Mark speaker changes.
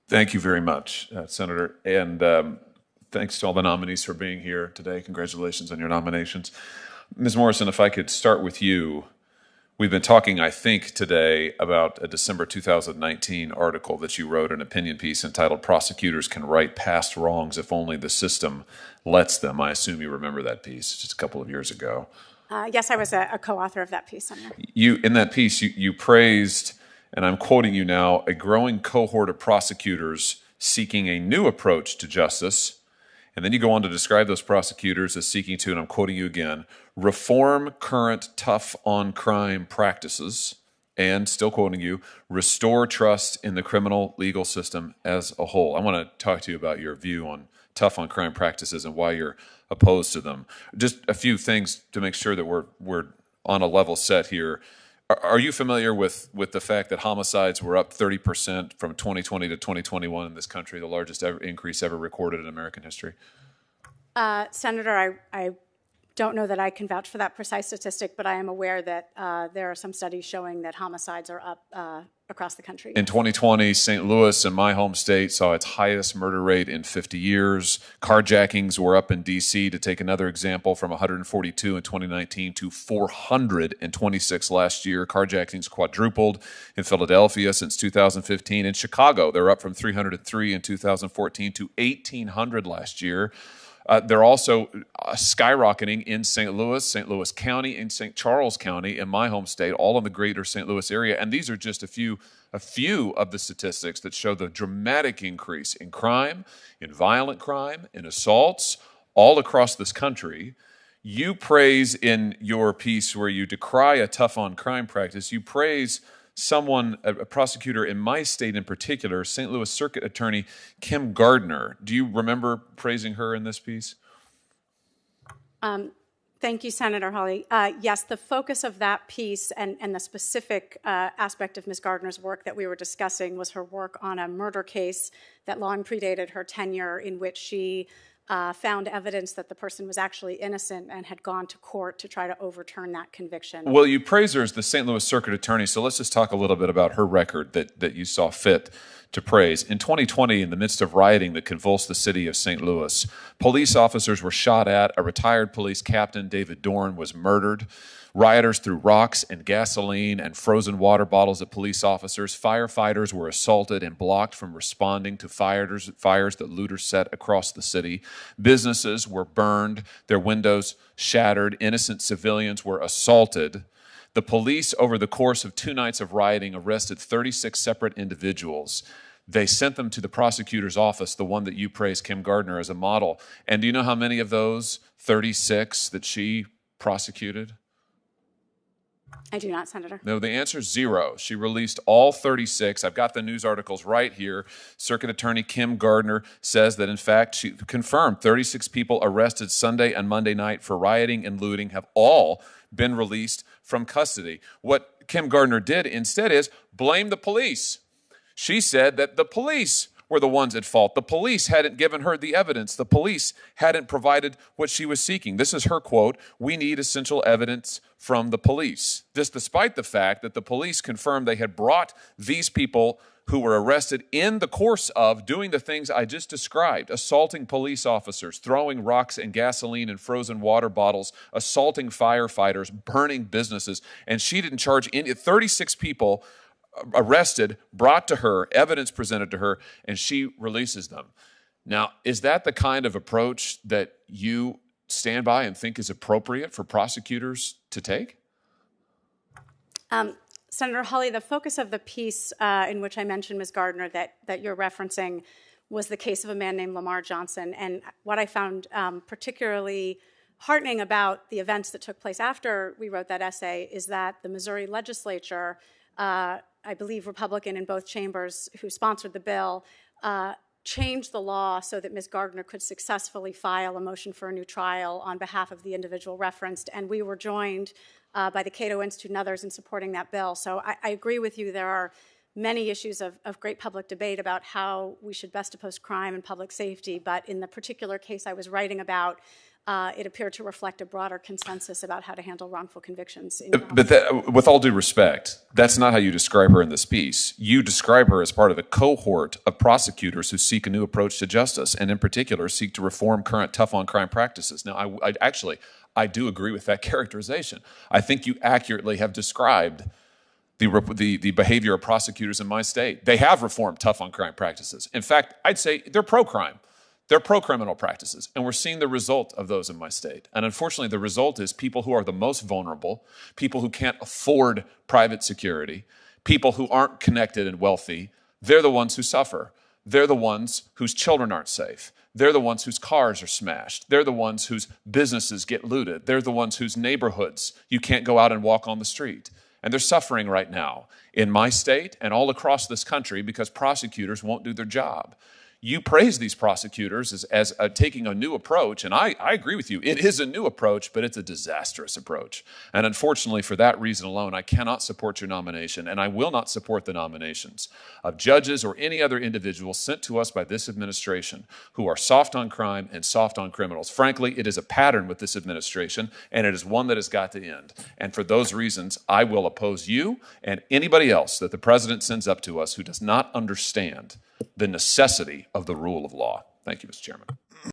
Speaker 1: Thank you very much, Senator. And thanks to all the nominees for being here today. Congratulations on your nominations. Ms. Morrison, if I could start with you. We've been talking, I think, today about a December 2019 article that you wrote, an opinion piece entitled "Prosecutors Can Right Past Wrongs If Only the System Lets Them." I assume you remember that piece just a couple of years ago.
Speaker 2: Yes, I was a co-author of that piece, Senator.
Speaker 1: In that piece, you praised, and I'm quoting you now, a growing cohort of prosecutors seeking a new approach to justice. And then you go on to describe those prosecutors as seeking to, and I'm quoting you again, reform current tough-on-crime practices, and, still quoting you, restore trust in the criminal legal system as a whole. I want to talk to you about your view on tough-on-crime practices and why you're opposed to them. Just a few things to make sure that we're on a level set here. Are you familiar with the fact that homicides were up 30% from 2020 to 2021 in this country, the largest increase ever recorded in American history?
Speaker 2: Senator, I don't know that I can vouch for that precise statistic, but I am aware that there are some studies showing that homicides are up across the country.
Speaker 1: In 2020, St. Louis, in my home state, saw its highest murder rate in 50 years. Carjackings were up in D.C., to take another example, from 142 in 2019 to 426 last year. Carjackings quadrupled in Philadelphia since 2015. In Chicago, they're up from 303 in 2014 to 1,800 last year. They're also skyrocketing in St. Louis County, in St. Charles County, in my home state, all in the greater St. Louis area. And these are just a few of the statistics that show the dramatic increase in crime, in violent crime, in assaults, all across this country. You praise in your piece, where you decry a tough-on-crime practice, you praise a prosecutor in my state in particular, St. Louis Circuit Attorney Kim Gardner. Do you remember praising her in this piece?
Speaker 2: Thank you, Senator Hawley. Yes, the focus of that piece and the specific aspect of Ms. Gardner's work that we were discussing was her work on a murder case that long predated her tenure, in which she found evidence that the person was actually innocent and had gone to court to try to overturn that conviction.
Speaker 1: Well, you praise her as the St. Louis Circuit Attorney, so let's just talk a little bit about her record that you saw fit to praise. In 2020, in the midst of rioting that convulsed the city of St. Louis, police officers were shot at. A retired police captain, David Dorn, was murdered. Rioters threw rocks and gasoline and frozen water bottles at police officers. Firefighters were assaulted and blocked from responding to fires that looters set across the city. Businesses were burned, their windows shattered. Innocent civilians were assaulted. The police, over the course of 2 nights of rioting, arrested 36 separate individuals. They sent them to the prosecutor's office, the one that you praise, Kim Gardner, as a model. And do you know how many of those 36 that she prosecuted?
Speaker 2: I do not, Senator.
Speaker 1: No, the answer is 0. She released all 36. I've got the news articles right here. Circuit Attorney Kim Gardner says that, in fact, she confirmed 36 people arrested Sunday and Monday night for rioting and looting have all been released from custody. What Kim Gardner did instead is blame the police. She said that the police were the ones at fault. The police hadn't given her the evidence. The police hadn't provided what she was seeking. This is her quote: "We need essential evidence from the police." This despite the fact that the police confirmed they had brought these people who were arrested in the course of doing the things I just described: assaulting police officers, throwing rocks and gasoline and frozen water bottles, assaulting firefighters, burning businesses. And she didn't charge any. 36 people arrested, brought to her, evidence presented to her, and she releases them. Now, is that the kind of approach that you stand by and think is appropriate for prosecutors to take?
Speaker 2: Senator Hawley, the focus of the piece in which I mentioned Ms. Gardner that you're referencing was the case of a man named Lamar Johnson. And what I found particularly heartening about the events that took place after we wrote that essay is that the Missouri legislature, I believe Republican in both chambers, who sponsored the bill, changed the law so that Ms. Gardner could successfully file a motion for a new trial on behalf of the individual referenced. And we were joined by the Cato Institute and others in supporting that bill. So I agree with you. There are many issues of great public debate about how we should best oppose crime and public safety. But in the particular case I was writing about, it appeared to reflect a broader consensus about how to handle wrongful convictions.
Speaker 1: But with all due respect, that's not how you describe her in this piece. You describe her as part of a cohort of prosecutors who seek a new approach to justice, and in particular, seek to reform current tough-on-crime practices. Now, I do agree with that characterization. I think you accurately have described the behavior of prosecutors in my state. They have reformed tough-on-crime practices. In fact, I'd say they're pro-crime. They're pro-criminal practices, and we're seeing the result of those in my state. And unfortunately, the result is people who are the most vulnerable, people who can't afford private security, people who aren't connected and wealthy, they're the ones who suffer. They're the ones whose children aren't safe. They're the ones whose cars are smashed. They're the ones whose businesses get looted. They're the ones whose neighborhoods you can't go out and walk on the street. And they're suffering right now in my state and all across this country because prosecutors won't do their job. You praise these prosecutors as taking a new approach, and I agree with you. It is a new approach, but it's a disastrous approach. And unfortunately, for that reason alone, I cannot support your nomination, and I will not support the nominations of judges or any other individuals sent to us by this administration who are soft on crime and soft on criminals. Frankly, it is a pattern with this administration, and it is one that has got to end. And for those reasons, I will oppose you and anybody else that the president sends up to us who does not understand the necessity of the rule of law. Thank you, Mr. Chairman.